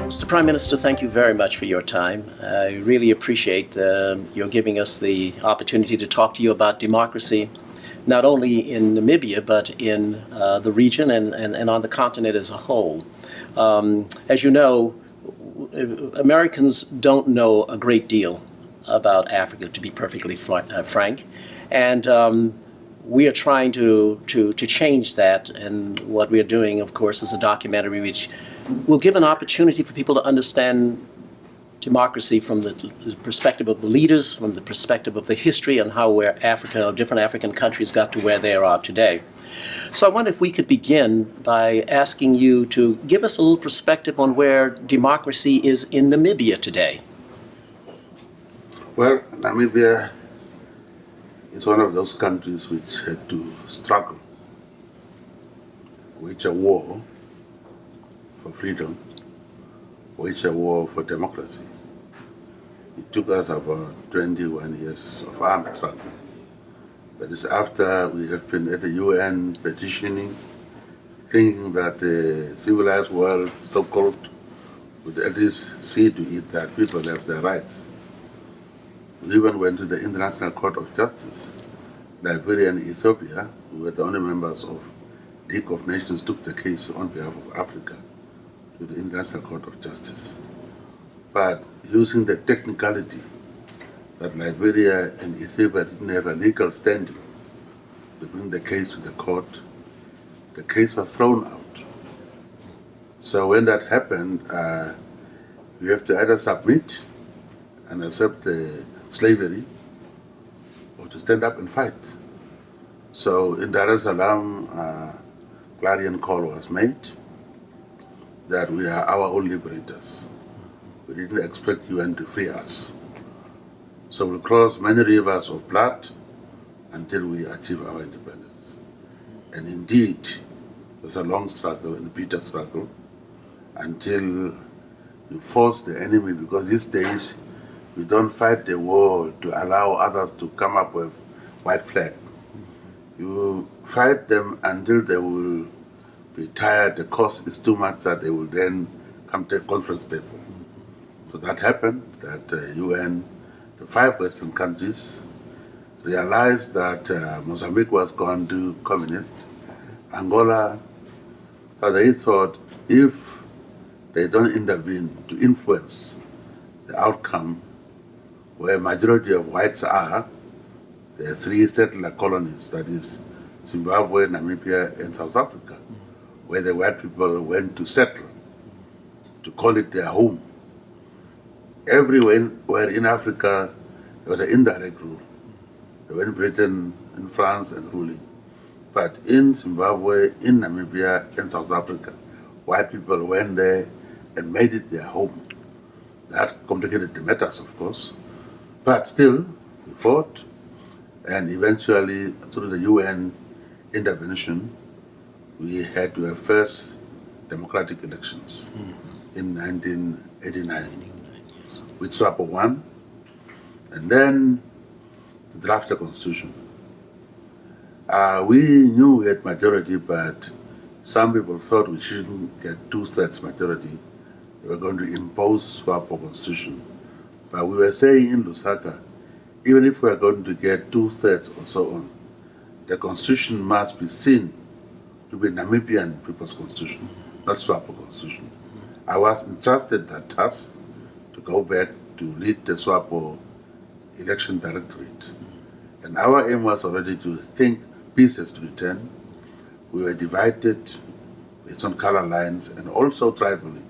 Mr. Prime Minister, thank you very much for your time. I really appreciate your giving us the opportunity to talk to you about democracy, not only in Namibia, but in the region and on the continent as a whole. As you know, Americans don't know a great deal about Africa, to be perfectly frank. And we are trying to change that, and what we are doing, of course, is a documentary which will give an opportunity for people to understand democracy from the perspective of the leaders, from the perspective of the history, and how where Africa or different African countries got to where they are today. So I wonder if we could begin by asking you to give us a little perspective on where democracy is in Namibia today. Well, Namibia is one of those countries which had to struggle, wage a war for freedom, wage a war for democracy. It took us about 21 years of armed struggle. That is after we have been at the UN petitioning, thinking that the civilized world, so-called, would at least see to it that people have their rights. We even went to the International Court of Justice. Liberia and Ethiopia, who were the only members of the League of Nations, took the case on behalf of Africa to the International Court of Justice. But using the technicality that Liberia and Ethiopia didn't have a legal standing to bring the case to the court, the case was thrown out. So when that happened, you have to either submit and accept slavery or to stand up and fight. So in Dar es Salaam, clarion call was made that we are our own liberators. We didn't expect UN to free us. So we crossed many rivers of blood until we achieve our independence. And indeed, it was a long struggle and a bitter struggle until you force the enemy, because these days we don't fight the war to allow others to come up with white flag. You fight them until they will be tired, the cost is too much that they will then come to a conference table. So that happened, that UN, the 5 Western countries, realized that Mozambique was gone to communist. Angola, they thought if they don't intervene to influence the outcome where a majority of whites are, the 3 settler colonies, that is Zimbabwe, Namibia, and South Africa, where the white people went to settle, to call it their home. Everywhere in Africa, there was an indirect rule. They were in Britain, in France, and ruling. But in Zimbabwe, in Namibia, and South Africa, white people went there and made it their home. That complicated the matters, of course. But still, we fought, and eventually, through the UN intervention, we had to have first democratic elections in 1989. With SWAPO won, and then draft the constitution. We knew we had majority, but some people thought we shouldn't get 2/3 majority. They were going to impose SWAPO constitution. But we were saying in Lusaka, even if we are going to get 2/3 or so on, the constitution must be seen to be Namibian people's constitution, not SWAPO constitution. I was entrusted that task to go back to lead the SWAPO election directorate. And our aim was already to think pieces to return. We were divided based on color lines and also tribally.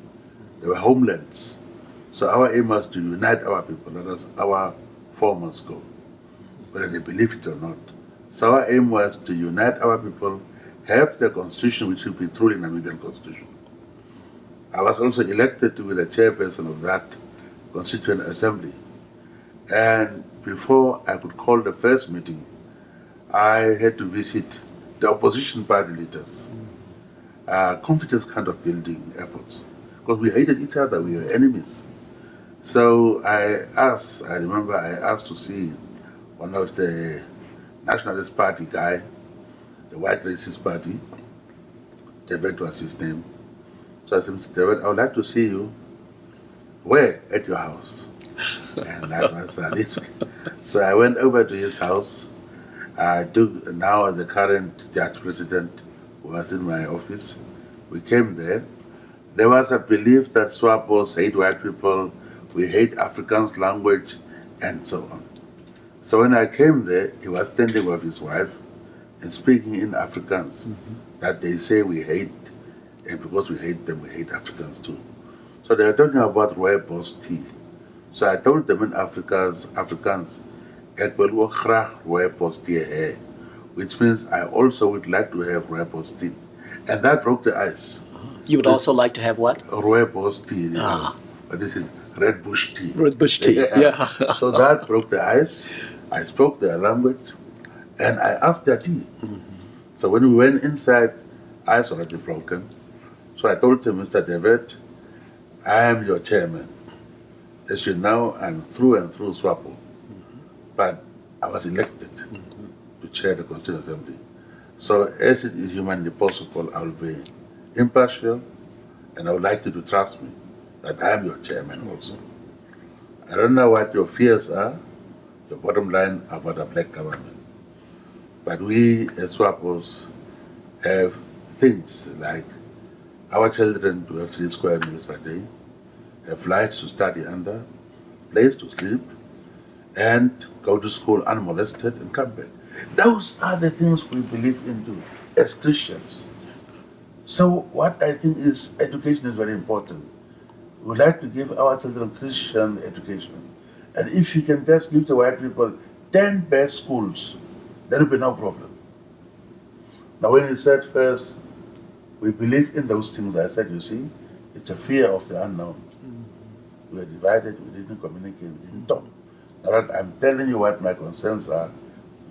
There were homelands. So our aim was to unite our people. That was our foremost goal, whether they believe it or not. So our aim was to unite our people, have the constitution which will be truly Namibian constitution. I was also elected to be the chairperson of that Constituent Assembly. And before I could call the first meeting, I had to visit the opposition party leaders. Confidence kind of building efforts. Because we hated each other, we were enemies. So I remember I asked to see one of the Nationalist Party guy, the White Racist Party. David was his name. So I said, Mr. David, I would like to see you Where? At your house. And that was a risk. So I went over to his house. I took, now the current judge president was in my office. We came there. There was a belief that Swapos hate white people, we hate Afrikaans language, and so on. So when I came there, he was standing with his wife and speaking in Afrikaans, that they say we hate, and because we hate them, we hate Africans too. So they were talking about rooibos tea. So I told them in Afrikaans, ek wil ook graag rooibos tea hê, which means I also would like to have rooibos tea. And that broke the ice. You would also like to have what? Rooibos tea, what is it? Red bush tea. Red bush tea, yeah. So that broke the ice. I spoke their language, and I asked their tea. So when we went inside, ice already broken. So I told him, Mr. David, I am your chairman. As you know, I'm through and through SWAPO. But I was elected to chair the Constituent Assembly. So as it is humanly possible, I will be impartial, and I would like you to trust me that I am your chairman also. I don't know what your fears are, your bottom line about a black government. But we as SWAPOs have things like our children to have 3 square meals a day, have lights to study under, place to sleep, and go to school unmolested and come back. Those are the things we believe in as Christians. So what I think is education is very important. We like to give our children Christian education. And if you can just give the white people 10 best schools, there will be no problem. Now when he said first, we believe in those things, I said, you see, it's a fear of the unknown. We are divided, we didn't communicate, we didn't talk. Now that I'm telling you what my concerns are,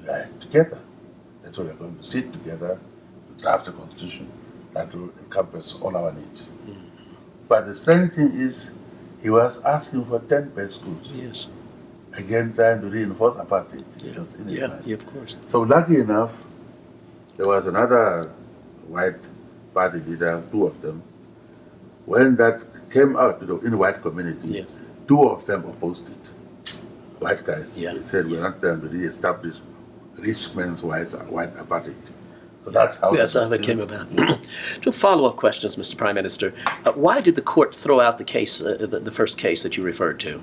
we are together. That's why we're going to sit together to draft a constitution that will encompass all our needs. But the strange thing is, he was asking for 10 best schools. Yes. Again, trying to reinforce apartheid. Yeah, of course. So lucky enough, there was another white party leader, 2 of them. When that came out in the white community, 2 of them opposed it. White guys. They said, we're not going to re-establish rich men's white apartheid. So that's how that came about. 2 follow-up questions, Mr. Prime Minister. Why did the court throw out the case, the first case that you referred to?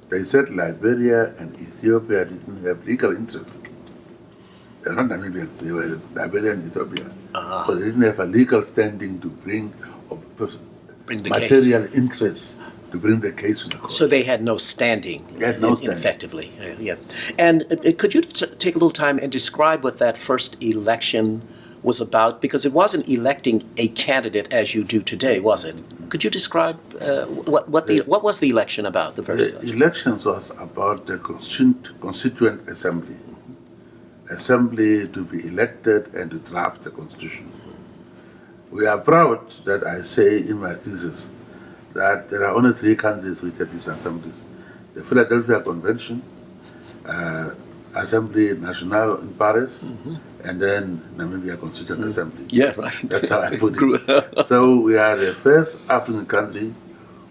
They said Liberia and Ethiopia didn't have legal interest. They're not Namibians, they were Liberia and Ethiopia. So they didn't have a legal standing to bring the material case. Interest to bring the case to the court. So they had no standing, effectively. And could you take a little time and describe what that first election was about? Because it wasn't electing a candidate as you do today, was it? Could you describe what was the election about, the first election? The elections was about the Constituent Assembly. Assembly to be elected and to draft the Constitution. We are proud that I say in my thesis that there are only 3 countries which have these assemblies. The Philadelphia Convention, Assembly Nationale in Paris, and then Namibia Constituent Assembly. Yeah, right. That's how I put it. So we are the first African country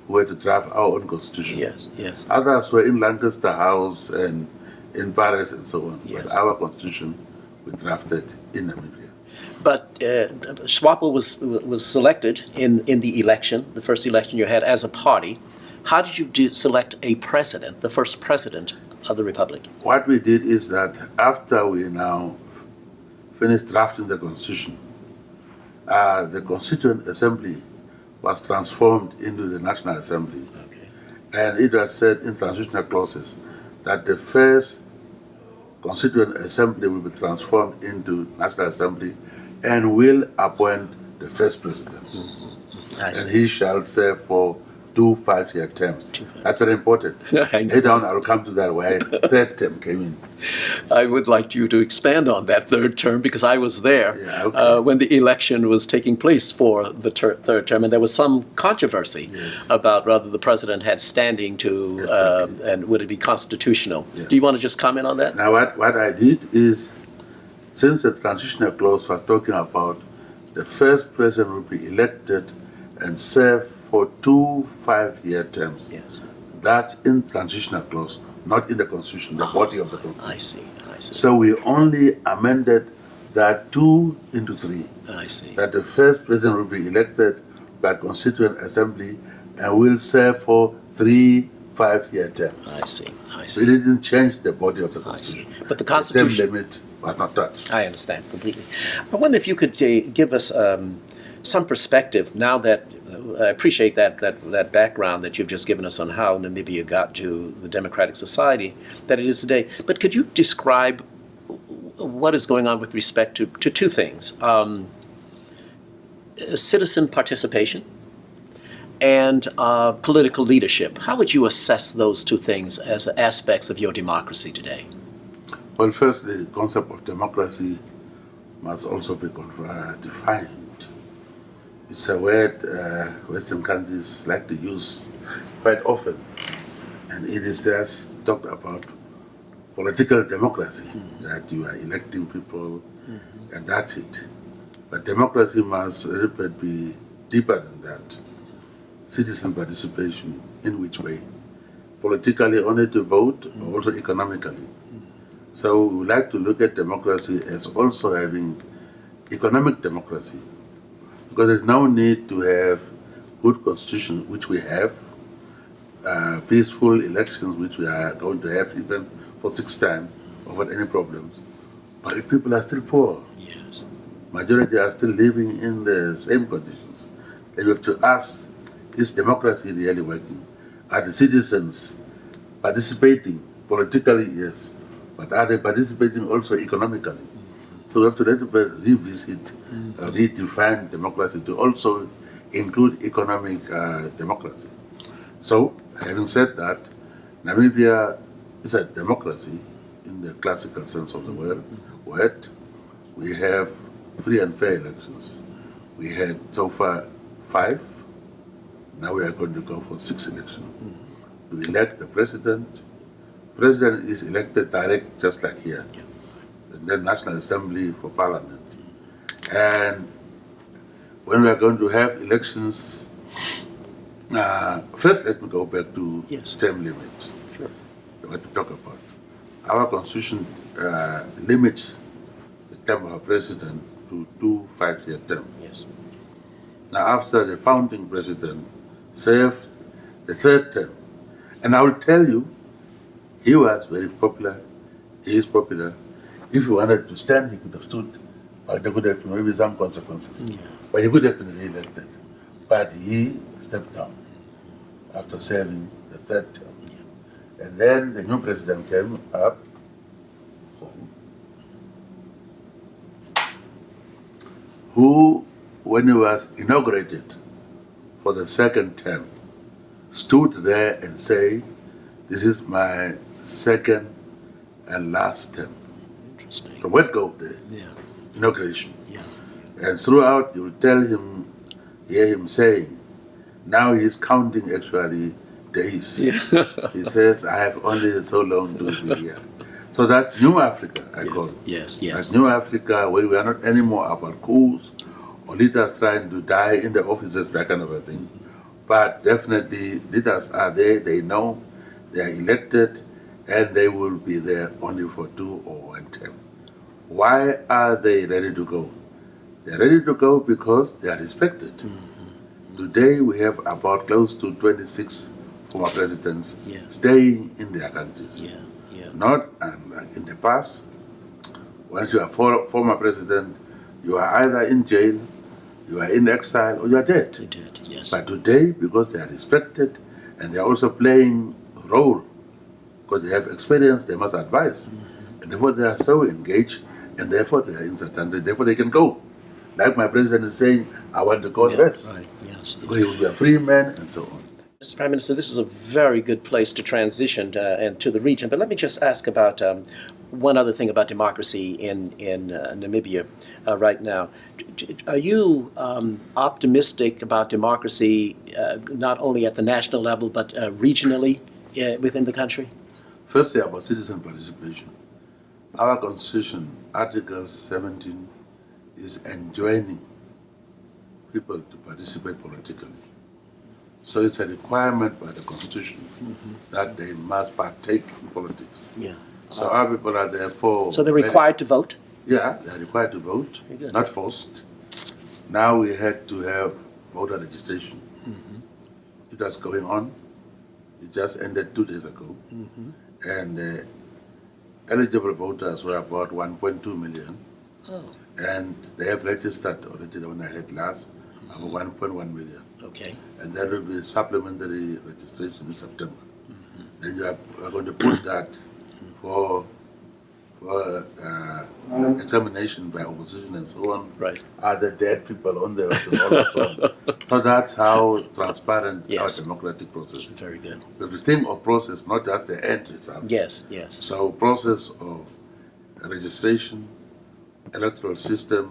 who had to draft our own constitution. Yes. Others were in Lancaster House and in Paris and so on. Yes. But our constitution we drafted in Namibia. But SWAPO was selected in the election, the first election you had as a party. How did you select a president, the first president of the Republic? What we did is that after we now finished drafting the Constitution, the Constituent Assembly was transformed into the National Assembly. And it was said in transitional clauses that the first Constituent Assembly will be transformed into National Assembly and will appoint the first president. And he shall serve for 2 5-year terms. That's very important. Later on, I'll come to that why 3rd term came in. I would like you to expand on that 3rd term because I was there when the election was taking place for the 3rd term, and there was some controversy about whether the president had standing to, and would it be constitutional. Do you want to just comment on that? Now, what I did is, since the transitional clause was talking about the first president will be elected and serve for 2 5-year terms. Yes. That's in transitional clause, not in the constitution, the body of the constitution. I see. I see. So we only amended that 2 into 3. I see. That the first president will be elected by Constituent Assembly and will serve for 3 5-year terms. I see. I So see. it didn't change the body of the I see. constitution. But the term Constitution. limit was not touched. I understand completely. I wonder if you could give us some perspective now that I appreciate that background that you've just given us on how Namibia got to the democratic society that it is today. But could you describe what is going on with respect to two things? Citizen participation and political leadership. How would you assess those two things as aspects of your democracy today? Well, first, the concept of democracy must also be defined. It's a word Western countries like to use quite often, and it is just talked about political democracy, that you are electing people, and that's it. But democracy must be deeper than that. Citizen participation, in which way? Politically only to vote, or also economically. So we would like to look at democracy as also having economic democracy, because there's no need to have good constitution, which we have, peaceful elections, which we are going to have even for 6 times without any problems. But if people are still poor, Yes. majority are still living in the same conditions, then you have to ask, is democracy really working? Are the citizens participating politically? Yes. But are they participating also economically? So we have to revisit, redefine democracy to also include economic democracy. So, having said that, Namibia is a democracy in the classical sense of the word. We have free and fair elections. We had so far 5. Now we are going to go for 6 elections. We elect the president. President is elected direct, just like here. And then National Assembly for Parliament. And when we are going to have elections, first let me go back to term limits. Sure. What to talk about. Our constitution limits the term of a president to 2 5-year terms. Yes. Now, after the founding president served the 3rd term, and I will tell you, he was very popular. He is popular. If he wanted to stand, he could have stood. But there could have been maybe some consequences. Yeah. But he could have been re-elected. But he stepped down after serving the 3rd term. Yeah. And then the new president came up, who, when he was inaugurated for the 2nd term, stood there and said, "This is my 2nd and last term." Interesting. The word go there. Yeah. Inauguration. Yeah. And throughout, you will hear him saying, now he's counting actually days. Yeah. He says, I have only so long to be here. So that New Africa, I call it. Yes. That New Africa, where we are not anymore about coups or leaders trying to die in the offices, that kind of a thing. But definitely, leaders are there, they know, they are elected, and they will be there only for 2 or 1 term. Why are they ready to go? They're ready to go because they are respected. Today we have about close to 26 former presidents staying in their countries. Not like in the past. Once you are former president, you are either in jail, you are in exile, or you are dead. You're dead. Yes. But today, because they are respected and they are also playing a role, because they have experience, they must advise. And therefore they are so engaged, and therefore they are in the country, therefore they can go. Like my president is saying, I want to go and rest. Right. Yes. Because he will be a free man and so on. Mr. Prime Minister, this is a very good place to transition and to the region. But let me just ask about one other thing about democracy in Namibia right now. Are you optimistic about democracy not only at the national level but regionally within the country? Firstly, about citizen participation. Our Constitution, Article 17, is enjoining people to participate politically. So it's a requirement by the Constitution that they must partake in politics. Yeah. So our people are therefore... So they're required to vote? Yeah, they're required to vote, Very good. not forced. Now we had to have voter registration. It was going on. It just ended 2 days ago. And eligible voters were about 1.2 million. Oh, And they have registered already when I had last, about 1.1 million. okay. And there will be supplementary registration in September. Then you are going to put that for examination by opposition and so on. Right. Are the dead people on there? So that's how transparent Yes. our democratic process is. Very good. We have to think of process, not just the end results. Yes, yes. So process of registration, electoral system,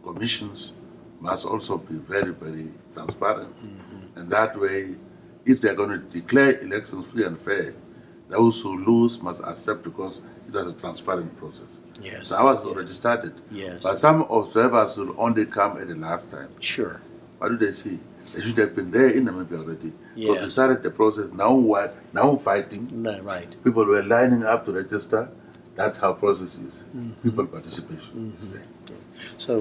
commissions must also be very, very transparent. And that way, if they're going to declare elections free and fair, those who lose must accept because it was a transparent process. Yes. So ours already started. Yes. But some observers will only come at the last time. Sure. What do they see? They should have been there in Namibia already. Because we Yes. started the process, now fighting. No, right. People were lining up to register. That's how process is. People participation is there. So,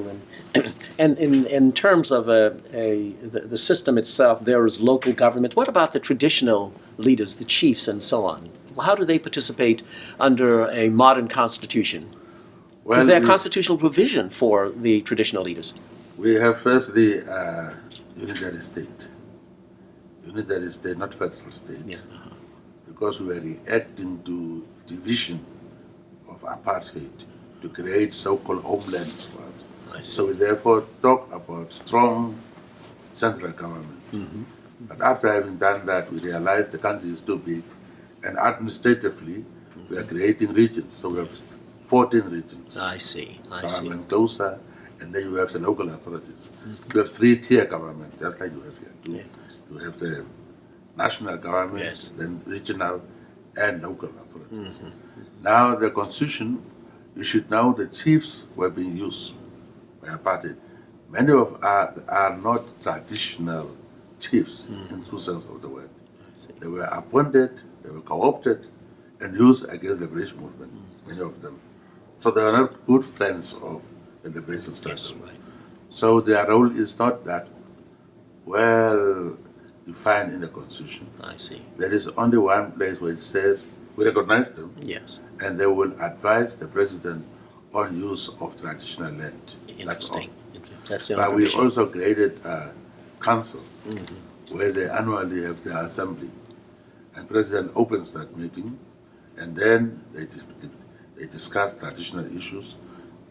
and in terms of the system itself, there is local government. What about the traditional leaders, the chiefs and so on? How do they participate under a modern constitution? Well, Is there a constitutional provision for the traditional leaders? we have firstly unitary state. Unitary state, not federal state. Yeah. Because we were reacting to division of apartheid to create so-called homelands for us. I see. So we therefore talk about strong central government. But after having done that, we realized the country is too big, and administratively, we are creating regions. So we have 14 regions. I see. I see. Government closer, and then you have the local authorities. You have 3-tier government, just like you have here. Yeah. You have the national government, Yes. then regional and local authorities. Now the constitution issued now the chiefs were being used by a party. Many of are not traditional chiefs in true sense of the word. They were appointed, they were co-opted and used against the British movement, many of them. So they are not good friends of the liberation struggle. Yes, right. So their role is not that well defined in the constitution. I see. There is only one place where it says we recognize them Yes. and they will advise the president on use of traditional land. That's all. Interesting. That's the But only we provision. also created a council where they annually have their assembly. And president opens that meeting and then they discuss traditional issues,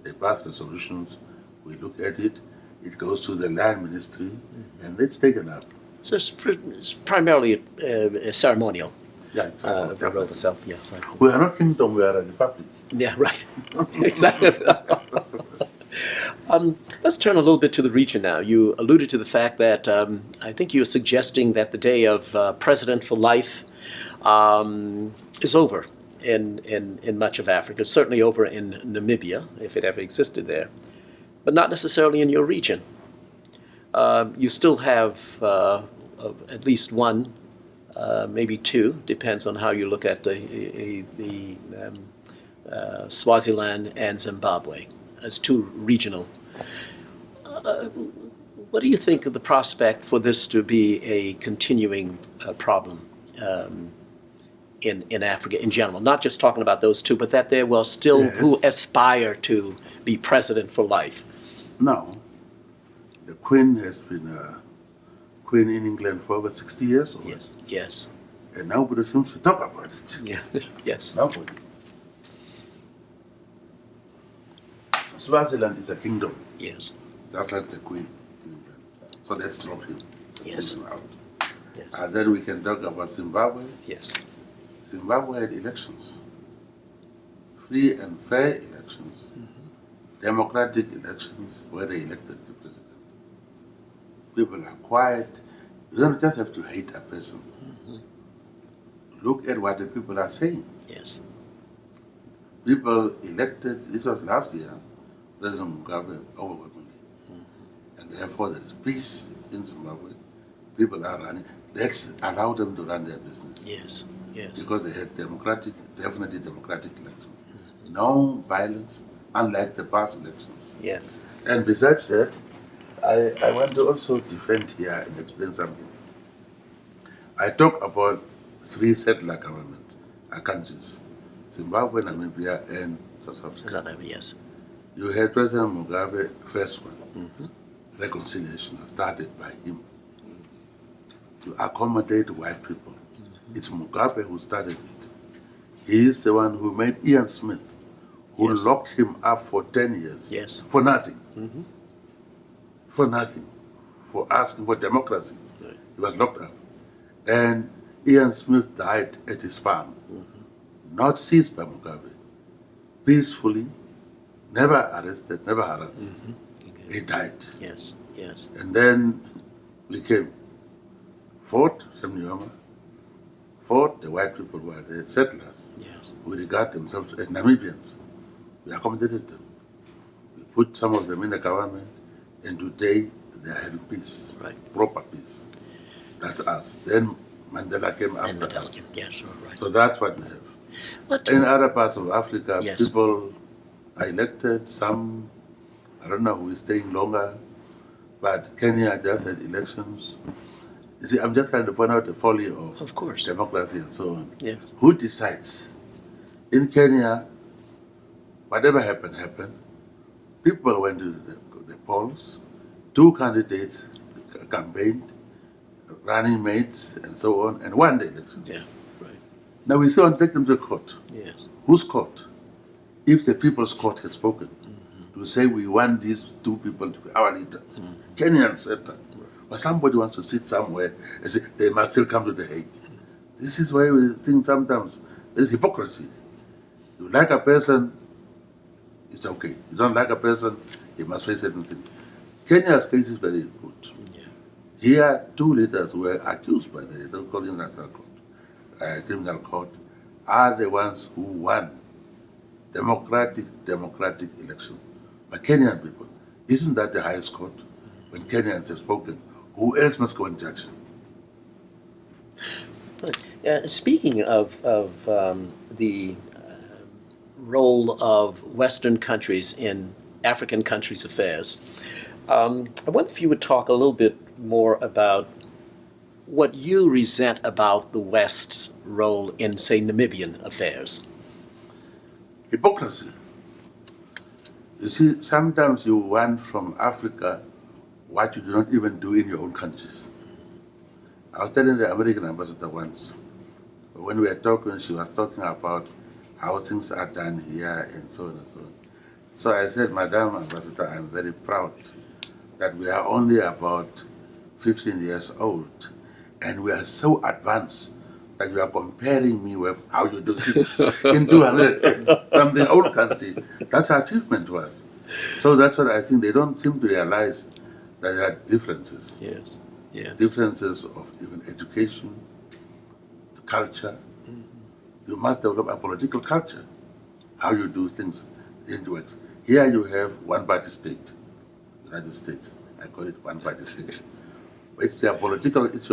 they pass resolutions, we look at it, it goes to the land ministry and it's taken up. So it's primarily a ceremonial. Yeah, it's The role itself. Yeah. Right. we are not kingdom, we are a republic. Yeah, right. Exactly. Let's turn a little bit to the region now. You alluded to the fact that I think you're suggesting that the day of President for Life is over in much of Africa, certainly over in Namibia, if it ever existed there, but not necessarily in your region. You still have at least one, maybe two, depends on how you look at the Swaziland and Zimbabwe as two regional. What do you think of the prospect for this to be a continuing problem in Africa in general? Not just talking about those two, but that there will still Yes. who aspire to be president for life. Now, the Queen has been a Queen in England for over 60 years. Already. Yes, yes, And nobody seems to talk about it. yeah, yes, Nobody. Swaziland is a kingdom, yes, just like the Queen in England. So let's drop him. Yes. Leave him out. yes, And then we can talk about Zimbabwe. yes, Zimbabwe had elections, free and fair elections, democratic elections where they elected the president. People are quiet. You don't just have to hate a person. Look at what the people are saying. yes, People elected, this was last year, President Mugabe overwhelmingly. And therefore there is peace in Zimbabwe. People are running. let's allow them to run their business. Yes, yes. Because they had definitely democratic elections. No violence, unlike the past elections. Yeah. And besides that, I want to also defend here and explain something. I talk about three settler governments, countries, Zimbabwe, Namibia, and South Africa. South Africa, yes. You had President Mugabe, first one, reconciliation started by him to accommodate white people. It's Mugabe who started it. He is the one who made Ian Smith, who Yes. locked him up for 10 years Yes. for nothing. For nothing. For asking for democracy. Right. He was locked up. And Ian Smith died at his farm, not seized by Mugabe. Peacefully, never arrested, never harassed. He died. Yes, yes. And then we came. Fought Semnyoma, fought the white people who were the settlers. Yes. We regard themselves as Namibians. We accommodated them. We put some of them in the government, and today they are having peace, Right. proper peace. That's us. Then Mandela came And after Mandela, us. yes, right. So that's what we have. But In other parts of Africa, Yes. people are elected. Some, I don't know who is staying longer, but Kenya just had elections. You see, I'm just trying to point out the folly of course, democracy and so on. yeah, Who decides? In Kenya, whatever happened, happened. People went to the polls. Two candidates campaigned, running mates, and so on, and won the election. yeah, right, Now we still want to take them to court. yes, Whose court? If the people's court has spoken to say we want these two people to be our leaders, Kenyans said that. But somebody wants to sit somewhere and say they must still come to the Hague. This is why we think sometimes there's hypocrisy. You like a person, it's okay. You don't like a person, you must face certain things. Kenya's case is very good. yeah, Here, two leaders were accused by the so-called International Court, Criminal Court, are the ones who won democratic election by Kenyan people. Isn't that the highest court? When Kenyans have spoken, who else must go and judge? Speaking of the role of Western countries in African countries' affairs, I wonder if you would talk a little bit more about what you resent about the West's role in, say, Namibian affairs. Hypocrisy. You see, sometimes you want from Africa what you do not even do in your own countries. I was telling the American ambassador once, when we were talking, she was talking about how things are done here and so on and so on. So I said, Madam Ambassador, I'm very proud that we are only about 15 years old and we are so advanced that you are comparing me with how you do things in 200 something old country. That's our achievement to us. So that's what I think they don't seem to realize, that there are differences. Yes, yes. Differences of even education, culture. You must develop a political culture, how you do things in the works. Here you have one-party state, United States. I call it one-party state. It's your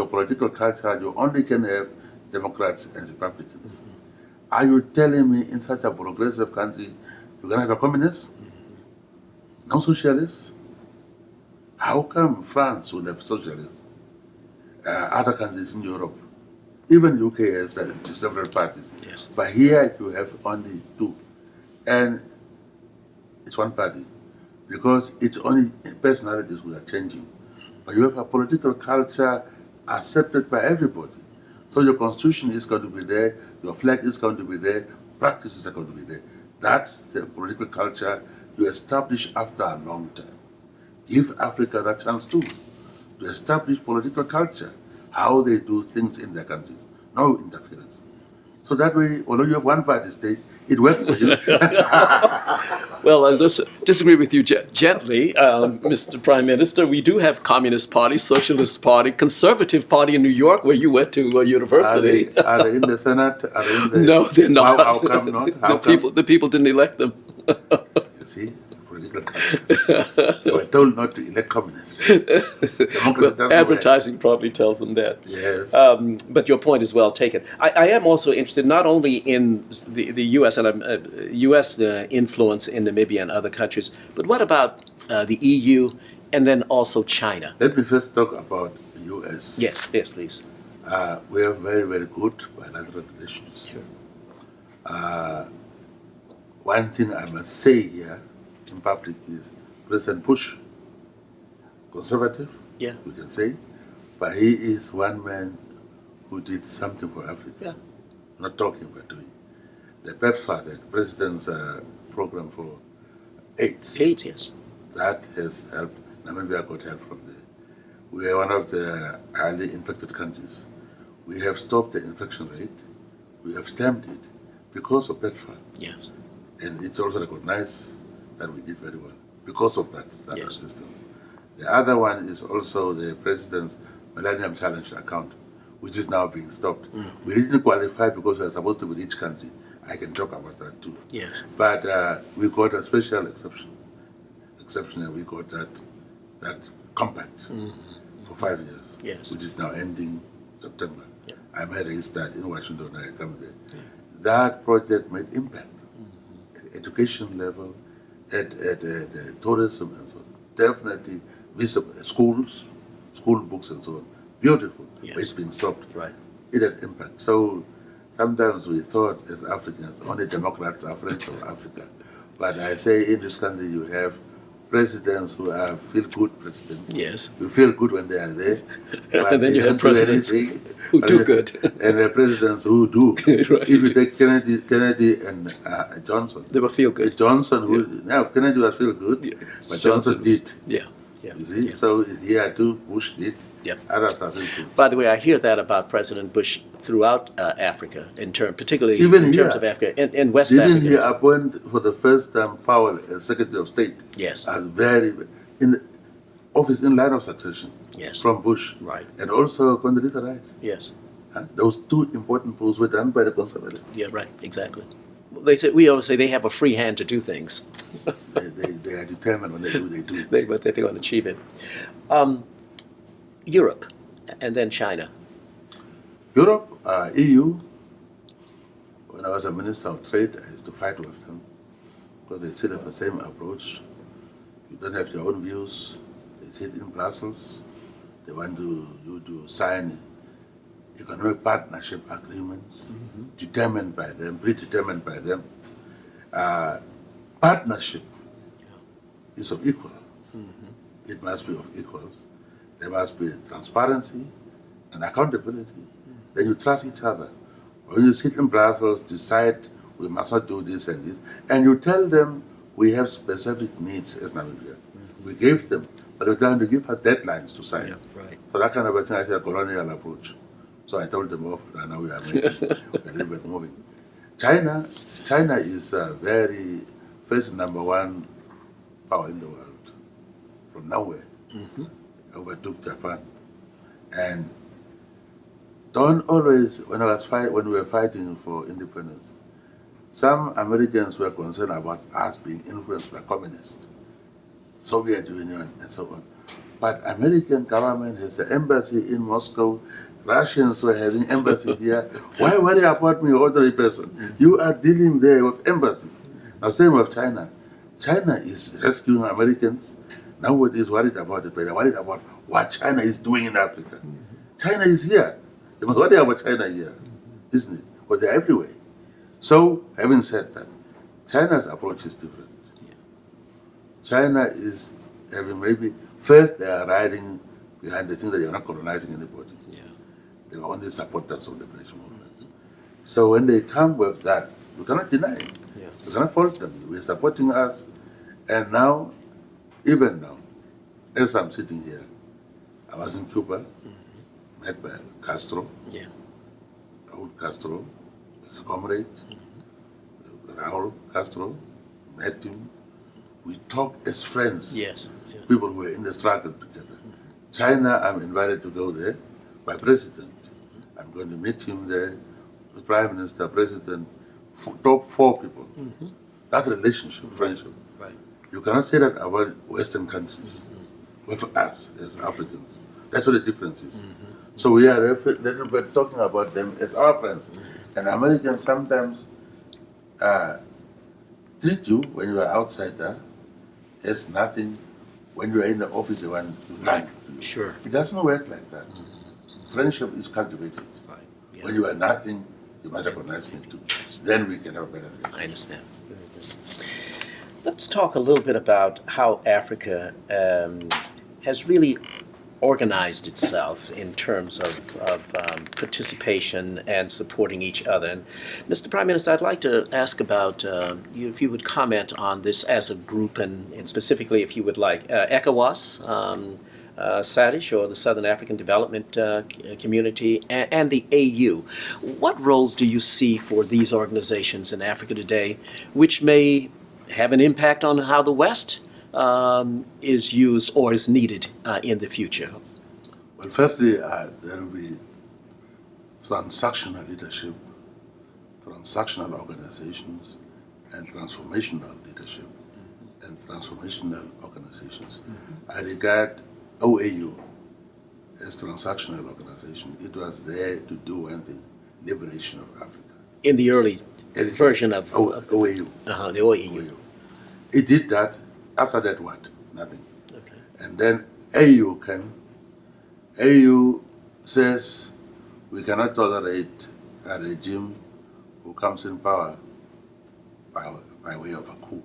political culture. You only can have Democrats and Republicans. Are you telling me in such a progressive country you're going to have a communist? No socialists? How come France will have socialists? Other countries in Europe, even UK has several parties. Yes. But here you have only two. And it's one party. Because it's only personalities who are changing. But you have a political culture accepted by everybody. So your constitution is going to be there, your flag is going to be there, practices are going to be there. That's the political culture you establish after a long time. Give Africa that chance too, to establish political culture, how they do things in their countries. No interference. So that way, although you have one party state, it works for you. Well, I disagree with you gently, Mr. Prime Minister. We do have Communist Party, Socialist Party, Conservative Party in New York, where you went to university. Are they in the Senate? Are they in the... No, they're not. How come not? How come? The people didn't elect them. You see, for political culture. They were told not to elect communists. Democracy Well, doesn't advertising probably tells them that. Yes. But your point is well taken. I am also interested not only in the U.S. and U.S. Influence in Namibia and other countries, but what about the EU and then also China? Let me first talk about the U.S. Yes, yes, please. We have very, very good bilateral relations. Sure. One thing I must say here in public is President Bush, conservative, Yeah. we can say, but he is one man who did something for Africa. Yeah. Not talking, but doing. The PEPFAR, the President's program for AIDS, AIDS, yes. that has helped. Namibia got help from there. We are one of the highly infected countries. We have stopped the infection rate. We have stamped it because of PEPFAR. Yes. And it's also recognized that we did very well because of that Yes. assistance. The other one is also the President's Millennium Challenge account, which is now being stopped. We didn't qualify because we are supposed to be rich country. I can talk about that too. Yes. But we got a special exception, and we got that compact for 5 years, Yes. which is now ending September. Yeah. I made a start in Washington. I come there. Yeah. That project made impact at education level, at tourism and so on. Definitely visible. Schools, school books and so on. Beautiful. Yes. But it's been stopped. Right. It had impact. So sometimes we thought as Africans, only Democrats are friends of Africa. But I say in this country you have presidents who are feel-good presidents. Yes. You feel good when they are there. And then you have don't do presidents anything. who do good. And the presidents who do. Right. If you take Kennedy and Johnson. They were feel good. Johnson, Kennedy was feel good, Yeah. but Johnson did. Yeah. Yeah. You see? Yeah. So here too, Bush did. Yeah. Others are feel good. By the way, I hear that about President Bush throughout Africa, particularly Even in terms here. of Africa, in West Didn't Africa. he appoint for the first time Powell as Secretary of State? Yes. As very in the office in line of succession Yes. from Bush. Right. And also Condoleezza Rice. Yes. Those two important posts were done by the conservative. Yeah. Right. Exactly. Well, we always say they have a free hand to do things. They are determined when they do it. But they're going to achieve it. Europe, and then China. Europe, EU, when I was a Minister of Trade, I used to fight with them because they still have the same approach. You don't have your own views. They sit in Brussels. They want you to sign economic partnership agreements, determined by them, predetermined by them. Partnership is of equals. It must be of equals. There must be transparency and accountability. Then you trust each other. When you sit in Brussels, decide we must not do this and this, and you tell them we have specific needs as Namibia. We gave them, but we're trying to give us deadlines to sign. Yeah, right. So that kind of a thing, I say a colonial approach. So I told them off, and now we are making, we're a little bit moving. China is very first number one power in the world from nowhere. Overtook Japan, and don't always. When we were fighting for independence, some Americans were concerned about us being influenced by communists, Soviet Union, and so on. But American government has an embassy in Moscow. Russians were having embassy here. Why worry about me, ordinary person? You are dealing there with embassies. Now, same with China. China is rescuing Americans. Nobody is worried about it, but they're worried about what China is doing in Africa. China is here. They must worry about China here, isn't it? But they're everywhere. So, having said that, China's approach is different. Yeah. China is having maybe, first they are riding behind the thing that you're not colonizing anybody. Yeah. They are only supporters of the British movement. So when they come with that, we cannot deny it. Yeah. We cannot fault them. We're supporting us. And now, even now, as I'm sitting here, I was in Cuba, met by Castro, Yeah. Raul Castro, as a comrade, Raul Castro, met him. We talked as friends, Yes. Yeah. people who were in the struggle together. China, I'm invited to go there by president. I'm going to meet him there, the prime minister, president, top 4 people. That relationship, friendship, Right. You cannot say that about Western countries with us as Africans. That's what the difference is. So we are little bit talking about them as our friends. And Americans sometimes treat you when you are outsider as nothing. When you are in the office, you want to Right. you. Sure. It doesn't work like that. Friendship is cultivated. Right. Yeah. When you are nothing, you must recognize me too. Then we can have a better relationship. I understand. Let's talk a little bit about how Africa has really organized itself in terms of participation and supporting each other. And Mr. Prime Minister, I'd like to ask about you, if you would comment on this as a group, and specifically, if you would like, ECOWAS, SADC, or the Southern African Development Community, and the AU. What roles do you see for these organizations in Africa today, which may have an impact on how the West is used or is needed in the future? Well, firstly, there will be transactional leadership, transactional organizations, and transformational leadership and transformational organizations. I regard OAU as transactional organization. It was there to do one thing: liberation of Africa. In the early version of OAU. The OAU. It did that. After that, what? Nothing. Okay. And then AU came. AU says we cannot tolerate a regime who comes in power by way of a coup.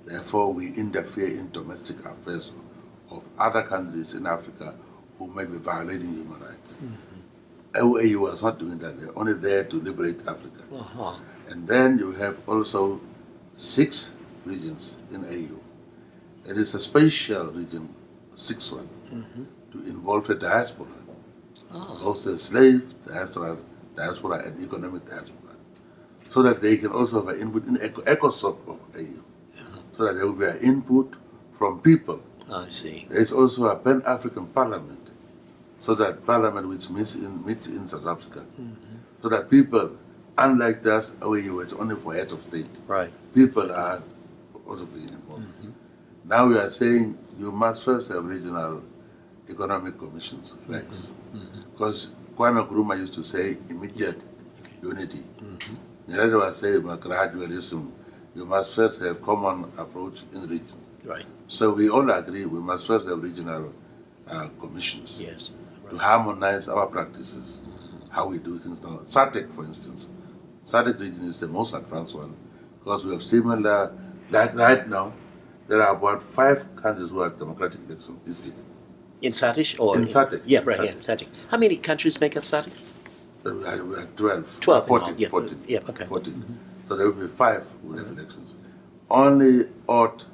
Therefore, we interfere in domestic affairs of other countries in Africa who may be violating human rights. OAU was not doing that. They're only there to liberate Africa. And then you have also 6 regions in AU. It is a special region, 6th one, to involve the diaspora, both the slave diaspora and economic diaspora, so that they can also have an input in ECOSOC of AU, so that there will be an input from people. I see. There is also a Pan-African Parliament, so that Parliament which meets in South Africa, so that people, unlike just OAU, it's only for heads of state. Right. People are also being involved. Now we are saying you must first have regional economic commissions, RECs, because Kwame Nkrumah used to say immediate unity. Nyerere was saying gradualism. You must first have common approach in regions. Right. So we all agree we must first have regional commissions Yes. to harmonize our practices, how we do things now. SADC, for instance. SADC region is the most advanced one because we have similar, like right now, there are about 5 countries who have democratic elections this year. In SADC or In SADC. Yeah, In right. Yeah, SADC. SADC. How many countries make up SADC? We are 12. 12 in 14. all, yeah. 14. Yeah, okay. 14. So there will be 5 who will have elections. Only odd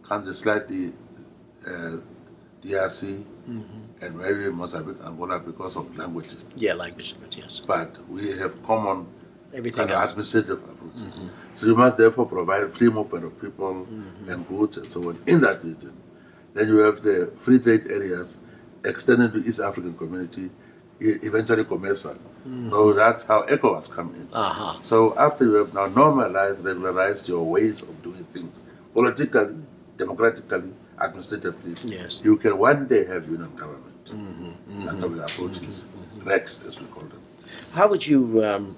countries like the DRC and maybe Mozambique, Angola, because of languages. Yeah, language, yes. But we have common Everything else. administrative approaches. So you must therefore provide free movement of people and goods and so on in that region. Then you have the free trade areas extended to East African community, eventually COMESA. So that's how ECOWAS come in. So after you have now normalized, regularized your ways of doing things, politically, democratically, administratively, Yes. you can one day have union government. That's how we approach this. RECs, as we call them. How would you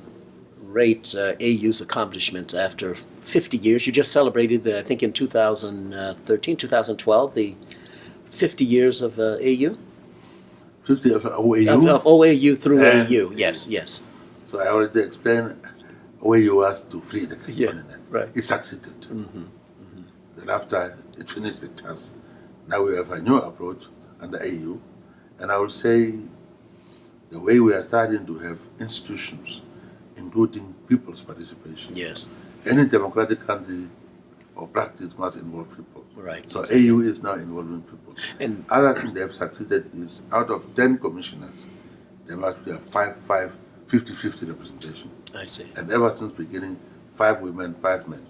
rate AU's accomplishments after 50 years? You just celebrated, I think in 2013, 2012, the 50 years of AU? 50 of OAU? Of OAU through And- AU, yes. So I already explained OAU was to free the Yeah, continent. right. It succeeded. Then after it finished the task, now we have a new approach under AU. And I will say the way we are starting to have institutions, including people's participation. Yes, Any democratic country or practice must involve people. right. So AU is now involving people. And Other thing they have succeeded is out of 10 commissioners, there must be a 50-50 representation. I see. And ever since beginning, 5 women, 5 men,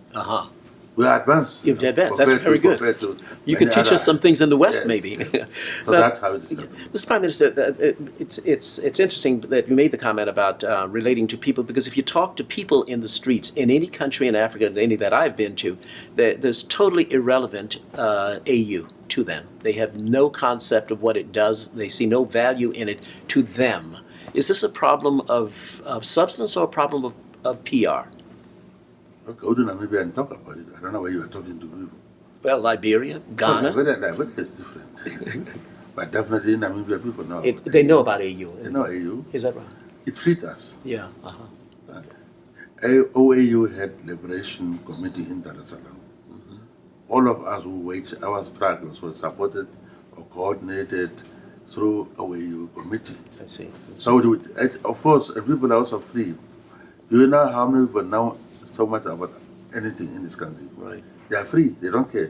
We are advanced. You've advanced. That's very good. You could teach us some things in the West, yes, maybe. Yes. So Now, that's how it is happening. Mr. Prime Minister, it's interesting that you made the comment about relating to people, because if you talk to people in the streets in any country in Africa, any that I've been to, there's totally irrelevant AU to them. They have no concept of what it does. They see no value in it to them. Is this a problem of substance or a problem of PR? Go to Namibia and talk about it. I don't know where you are talking to people. Well, Liberia, Ghana. Liberia is different. But definitely in Namibia, people know. They know about AU. They know AU. Is that right? It freed us. Yeah. OAU had Liberation Committee in Dar es Salaam. All of us who waged our struggles were supported or coordinated through OAU committee. I see. So, of course, people are also free. Do you know how many people know so much about anything in this country? Right. They are free. They don't care.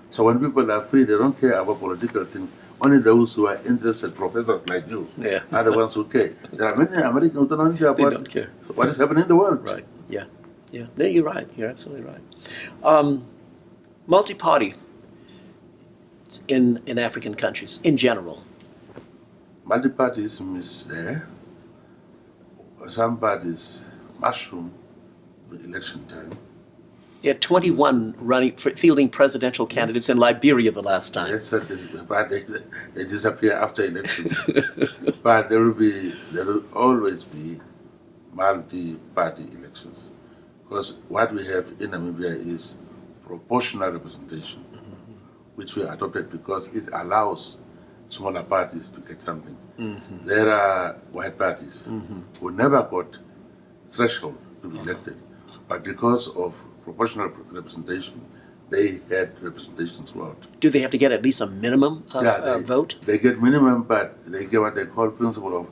So when people are free, they don't care about political things. Only those who are interested, professors like you, are the ones who care. There are many Americans who don't care about don't care. what is happening in the world. Right. Yeah. Yeah. No, you're right. You're absolutely right. Multi-party in African countries in general. Multipartyism is there. Some parties mushroom the election time. You had 21 fielding presidential candidates in Liberia the last time. Yes, but they disappear after elections. But there will always be multi-party elections, because what we have in Namibia is proportional representation, which we adopted because it allows smaller parties to get something. There are white parties who never got threshold to be elected, but because of proportional representation, they had representation throughout. Do they have to get at least a minimum vote? They get minimum, but they get what they call principle of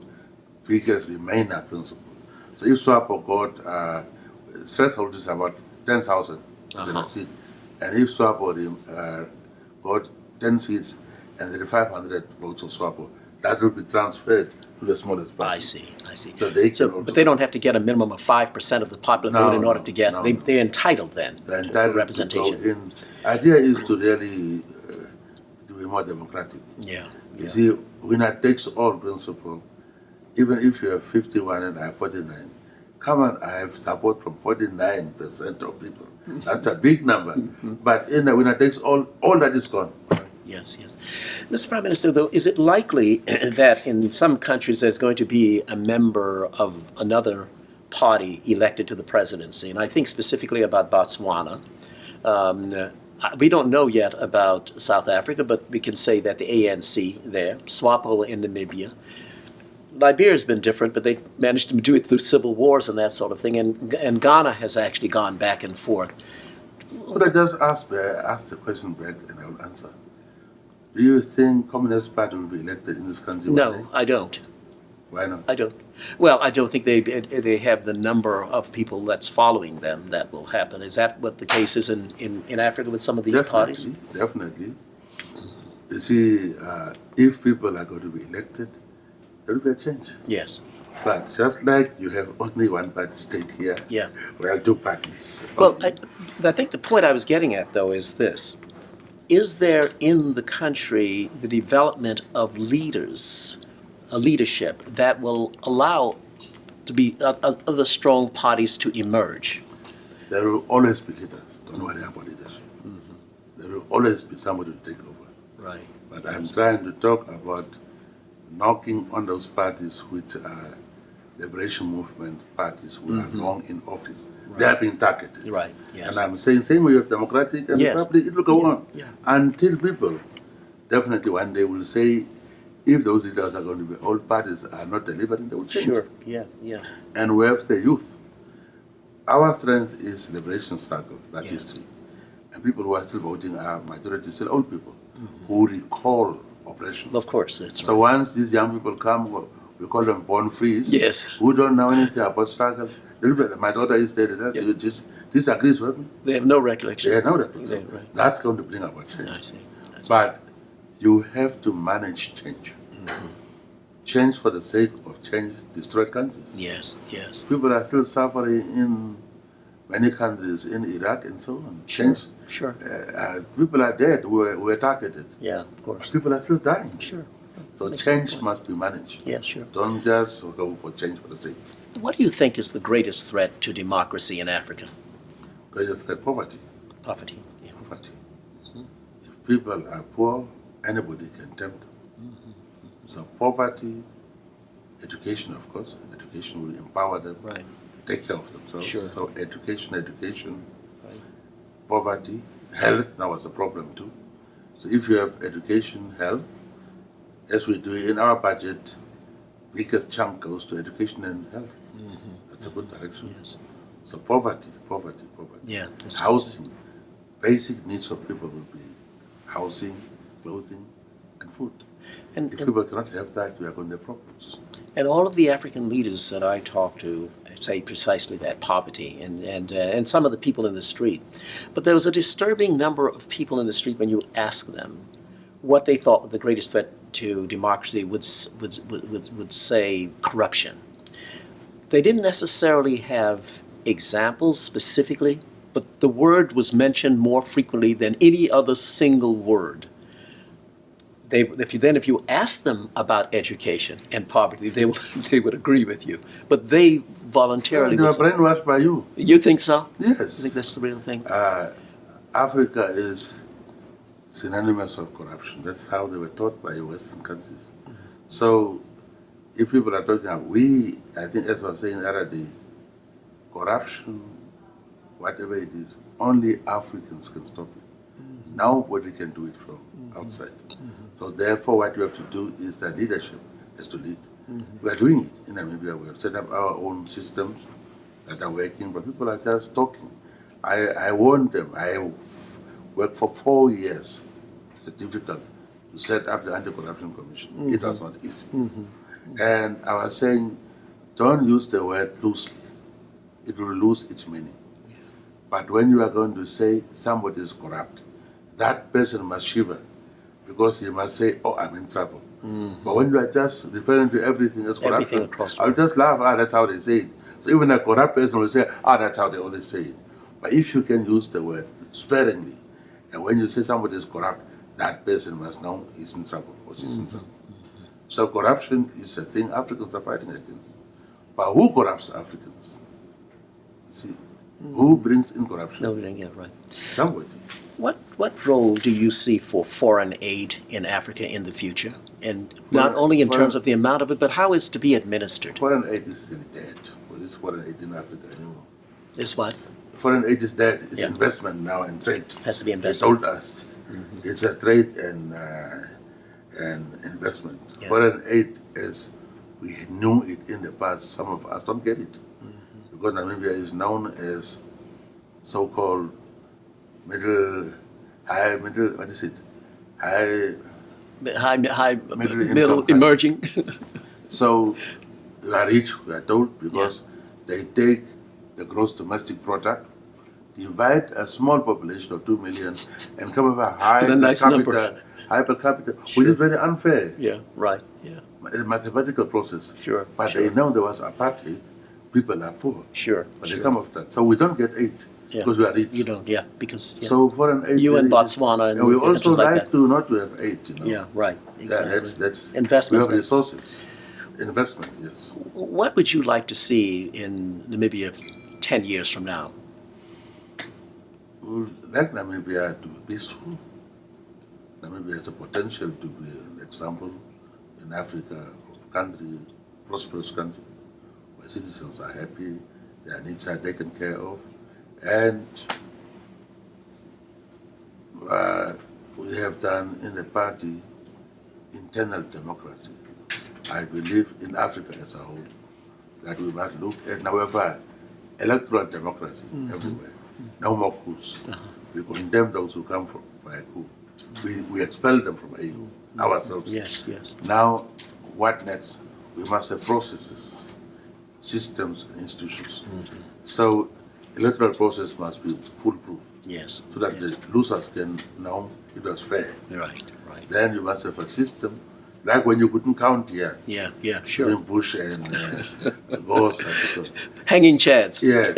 figures remainer principle. So if SWAPO got threshold is about 10,000 in a seat, and if SWAPO got 10 seats and there are 500 votes of SWAPO, that will be transferred to the smallest party. I see. So they can but they don't have to get a minimum of 5% of the popular vote in order to get. They're entitled then. They're entitled representation. To go in. Idea is to really to be more democratic. Yeah. You see, winner takes all principle. Even if you have 51 and I have 49, come on, I have support from 49% of people. That's a big number. But in the winner takes all that is gone. Yes, yes. Mr. Prime Minister, though, is it likely that in some countries there's going to be a member of another party elected to the presidency? And I think specifically about Botswana. We don't know yet about South Africa, but we can say that the ANC there, SWAPO in Namibia. Liberia has been different, but they managed to do it through civil wars and that sort of thing. And Ghana has actually gone back and forth. Could I just ask the question back and I will answer? Do you think Communist Party will be elected in this country? No, I don't. Why not? I don't. Well, I don't think they have the number of people that's following them that will happen. Is that what the case is in Africa with some of these parties? Definitely. You see, if people are going to be elected, there will be a change. Yes. But just like you have only one party state here, we have two parties. Well, I think the point I was getting at, though, is this. Is there in the country the development of leadership that will allow to be other strong parties to emerge? There will always be leaders. Don't worry about leadership. There will always be somebody to take over. Right. But I'm trying to talk about knocking on those parties which are liberation movement parties who are long in office. Right. They are being targeted. Right. Yes. And I'm saying same way of democratic and republic, it will go on until people definitely one day will say, if those leaders are going to be all parties are not delivering, they will change. Sure. Yeah. Yeah. And we have the youth. Our strength is liberation struggle, that's history. And people who are still voting are majority still old people who recall oppression. Of course, that's right. So once these young people come, we call them born frees, yes, who don't know anything about struggle. My daughter is there, disagrees with me. They have no recollection. They have no recollection. Right. That's going to bring about change. I see. But you have to manage change. Change for the sake of change destroyed countries. Yes, yes. People are still suffering in many countries, in Iraq and so on. Sure, Sure. People are dead who were targeted. Yeah, of course. People are still dying. Sure. So Makes change sense. must be managed. Yeah, sure. Don't just go for change for the sake. What do you think is the greatest threat to democracy in Africa? Greatest threat, poverty. Poverty. Yeah. Poverty. If people are poor, anybody can tempt them. So poverty, education, of course. Education will empower them, Right. take care of themselves. Sure. So education, Right. poverty, health now is a problem too. So if you have education, health, as we do in our budget, biggest chunk goes to education and health. That's a good direction. Yes. So poverty. Yeah. that's- Housing, basic needs of people will be housing, clothing, and food. And, If and, people cannot have that, we are going to have problems. and all of the African leaders that I talk to say precisely that, poverty, and some of the people in the street. But there was a disturbing number of people in the street when you ask them what they thought the greatest threat to democracy would say corruption. They didn't necessarily have examples specifically, but the word was mentioned more frequently than any other single word. If you ask them about education and poverty, they would agree with you. But they voluntarily They were would say, brainwashed by you. you think so? Yes. You think that's the real thing? Africa is synonymous of corruption. That's how they were taught by Western countries. So if people are talking about I think as I was saying the other day, corruption, whatever it is, only Africans can stop it. Nobody can do it from outside. So therefore what we have to do is that leadership has to lead. We are doing it in Namibia. We have set up our own systems that are working, but people are just talking. I warned them. I worked for 4 years. It's difficult to set up the Anti-Corruption Commission. It was not easy. And I was saying, don't use the word loosely. It will lose its meaning. But when you are going to say somebody is corrupt, that person must shiver because he must say, oh, I'm in trouble. But when you are just referring to everything as corruption, Everything across the I'll just laugh, that's how they say it. So even a corrupt person will say, that's how they always say it. But if you can use the word sparingly, and when you say somebody is corrupt, that person must know he's in trouble or she's in trouble. So corruption is a thing Africans are fighting against. But who corrupts Africans? See, who brings in corruption? No, yeah, right. Somebody. What role do you see for foreign aid in Africa in the future? And not only in terms of the amount of it, but how it's to be administered? Foreign aid is dead. What is foreign aid in Africa anymore? Is what? Foreign aid is dead. It's Yeah. investment now and trade. Has to be They investment. told us it's a trade and investment. Yeah. Foreign aid is, we knew it in the past. Some of us don't get it because Namibia is known as so-called high, Middle income emerging. So we are rich, we are told, because they take the gross domestic product, divide a small population of 2 million, and come up with a high With a nice number. per capita, Sure. which is very unfair. Yeah, right. Yeah, A mathematical process. sure. But sure. they know there was apartheid, people are poor. Sure. But sure. they come off that. So we don't get aid Yeah. because we are rich. You don't, yeah, because yeah. So foreign aid. You and really- Botswana and we also countries like like that. to not to have aid, you know. Yeah, right. Exactly. That's Investments, We have right. resources. Investment, yes. What would you like to see in Namibia 10 years from now? We would like Namibia to be peaceful. Namibia has the potential to be an example in Africa of country, prosperous country, where citizens are happy, their needs are taken care of, and we have done in the party internal democracy. I believe in Africa as a whole that we must look at, however, electoral democracy everywhere. No more coups. We condemn those who come from by a coup. We expel them from AU ourselves. Yes, yes. Now, what next? We must have processes, systems, and institutions. So, electoral process must be foolproof Yes. so that yes. the losers can know it was fair. Right, right. Then you must have a system, like when you couldn't count here, Yeah, yeah, sure. during Bush and Gores. and so. Hanging chads. Yes,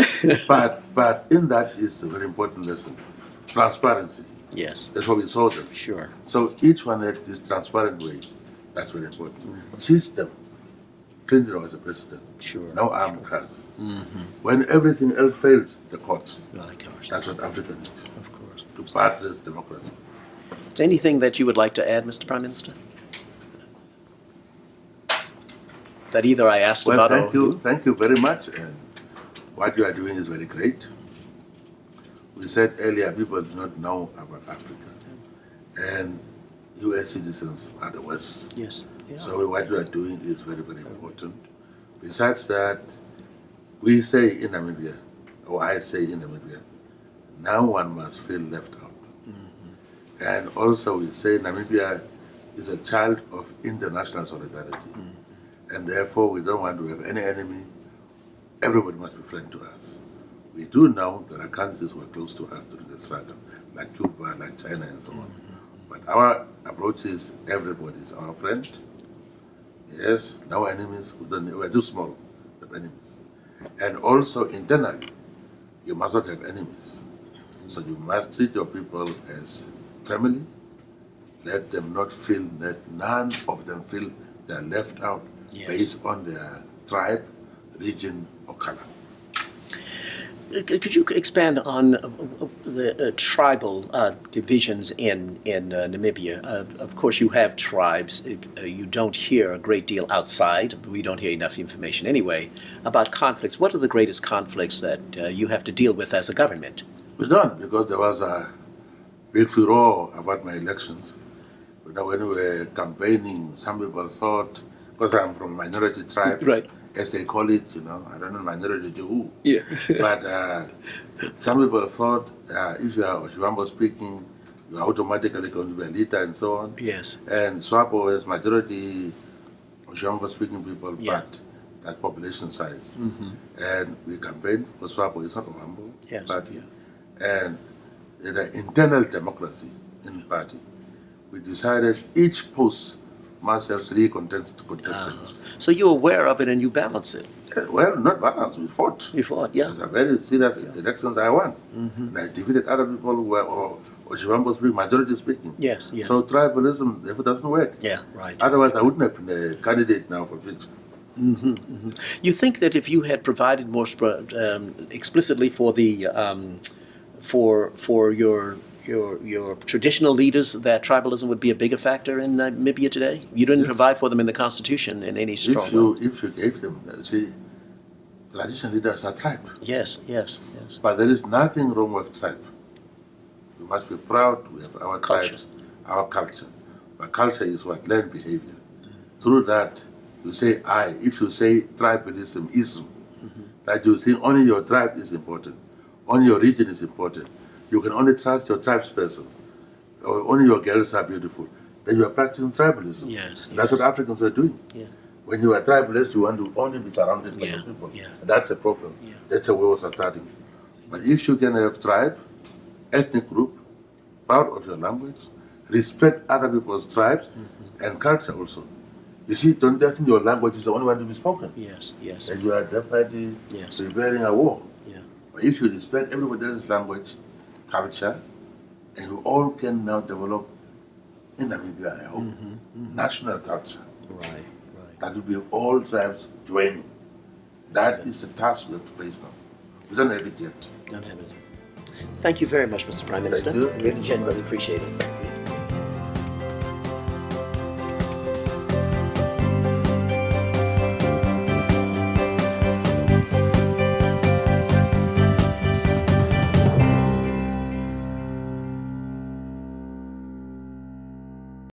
but in that is a very important lesson. transparency. Yes. That's what we saw them. Sure. So each one had this transparent way. That's very important. System. Clinton was the president. Sure. No armed cars. When everything else fails, the courts. My gosh. That's what Africa needs. Of course. To buttress democracy. Is there anything that you would like to add, Mr. Prime Minister? That either I asked Well, about or... thank you very much. And what you are doing is very great. We said earlier, people do not know about Africa. And US citizens are the worst. Yes. Yeah. So what you are doing is very, very important. Besides that, we say in Namibia, or I say in Namibia, no one must feel left out. And also we say Namibia is a child of international solidarity. And therefore we don't want to have any enemy. Everybody must be friend to us. We do know there are countries who are close to us during the struggle, like Cuba, like China and so on. But our approach is everybody is our friend. Yes, no enemies. We are too small to have enemies. And also internally, you must not have enemies. So you must treat your people as family. Let them not feel that none of them feel they are left out based on their tribe, region, or color. Could you expand on the tribal divisions in Namibia? Of course, you have tribes. You don't hear a great deal outside. We don't hear enough information anyway about conflicts. What are the greatest conflicts that you have to deal with as a government? We don't, because there was a big furor about my elections. You know, when we were campaigning, some people thought, because I'm from a minority tribe, Right. as they call it, you know, I don't know minority to who. Yeah. But some people thought if you are Oshiwambo speaking, you are automatically going to be a leader and so on. Yes. And SWAPO is majority Oshiwambo speaking people, Yeah. but that population size. And we campaigned for SWAPO, it's not a Oshiwambo Yes. party. Yeah. And in the internal democracy in the party, we decided each post must have 3 contestants. So you're aware of it and you balance it. Well, not balance, we fought. You fought, yeah. It's a very serious elections I won. And I defeated other people who were Oshiwambo speaking, majority speaking. Yes, yes. So tribalism, if it doesn't work. Yeah, right. Otherwise, I wouldn't have been a candidate now for future. You think that if you had provided more explicitly for the for your traditional leaders, that tribalism would be a bigger factor in Namibia today? You didn't provide for them in the Constitution in any strong way. If you gave them, see, traditional leaders are tribe. Yes, yes, yes. But there is nothing wrong with tribe. We must be proud we have our Culture. tribes, our culture. But culture is what? Learned behavior. Through that, you say I. If you say tribalism, ism, that you think only your tribe is important, only your region is important, you can only trust your tribesperson, or only your girls are beautiful, then you are practicing tribalism. Yes, That's what Africans were doing. Yeah. When you are tribalist, you want to only be surrounded by Yeah, your people. yeah. And that's a problem. Yeah. That's a way of starting. But if you can have tribe, ethnic group, proud of your language, respect other people's tribes and culture also. You see, don't think your language is the only one to be spoken. Yes, yes. And you are definitely Yes. preparing a war. Yeah. But if you respect everybody else's language, culture, and you all can now develop in Namibia, I hope, national culture. Right, right. That will be all tribes joining. That is the task we have to face now. We don't have it yet. Don't have it. Thank you very much, Mr. Prime Minister. you. Really genuinely appreciate it.